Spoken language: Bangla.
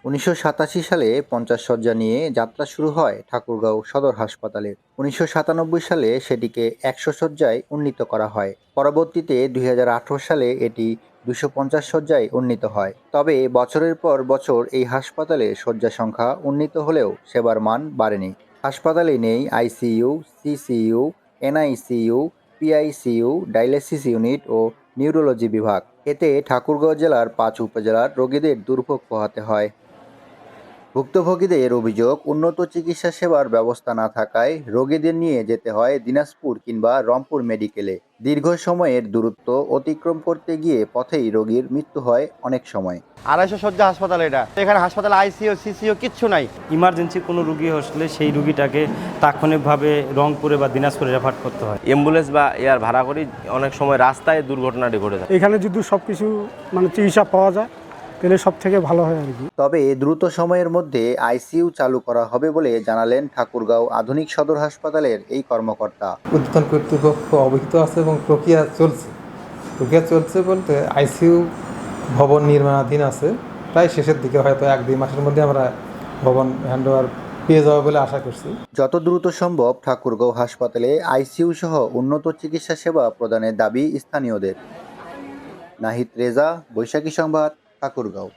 1987 সালে 50 শয্যা নিয়ে যাত্রা শুরু হয় ঠাকুরগাঁও সদর হাসপাতালের। 1997 সালে সেটিকে 100 শয্যায় উন্নীত করা হয়। পরবর্তীতে 2018 সালে এটি 250 শয্যায় উন্নীত হয়। তবে বছরের পর বছর এই হাসপাতালে শয্যা সংখ্যা উন্নীত হলেও সেবার মান বাড়েনি। হাসপাতালে নেই ICU, CCU, NICU, PICU, dialysis unit ও নিউরোলজি বিভাগ। এতে ঠাকুরগাঁও জেলার 5 উপজেলার রোগীদের দুর্ভোগ পোহাতে হয়। ভুক্তভোগীদের অভিযোগ, উন্নত চিকিৎসা সেবার ব্যবস্থা না থাকায় রোগীদের নিয়ে যেতে হয় দিনাজপুর কিংবা রংপুর মেডিকেলে। দীর্ঘ সময়ের দূরত্ব অতিক্রম করতে গিয়ে পথেই রোগীর মৃত্যু হয় অনেক সময়। 250 শয্যা হাসপাতাল এটা। এখানে হাসপাতালে আইসিইউ, সিসিইউ কিচ্ছু নাই। ইমার্জেন্সি কোনো রুগী আসলে সেই রুগীটাকে তাৎক্ষণিকভাবে রংপুরে বা দিনাজপুরে রেফার করতে হয়। অ্যাম্বুলেন্স বা এয়ার ভাড়া করি অনেক সময় রাস্তায় দুর্ঘটনাটি ঘটে যায়। এখানে যদি সব কিছু চিকিৎসা পাওয়া যায় তাহলে সব থেকে ভালো হয় আর কি। তবে দ্রুত সময়ের মধ্যে আইসিইউ চালু করা হবে বলে জানালেন ঠাকুরগাঁও আধুনিক সদর হাসপাতালের এই কর্মকর্তা। ঊর্ধ্বতন কর্তৃপক্ষ অবহিত আছে এবং প্রক্রিয়া চলছে বলতে আইসিইউ ভবন নির্মাণাধীন আছে। প্রায় শেষের দিকে, হয়তো 1-2 মাসের মধ্যে আমরা ভবন হ্যান্ডওভার পেয়ে যাবো বলে আশা করছি। যত দ্রুত সম্ভব ঠাকুরগাঁও হাসপাতালে আইসিইউ সহ উন্নত চিকিৎসা সেবা প্রদানের দাবি স্থানীয়দের। নাহিদ রেজা, বৈশাখী সংবাদ, ঠাকুরগাঁও।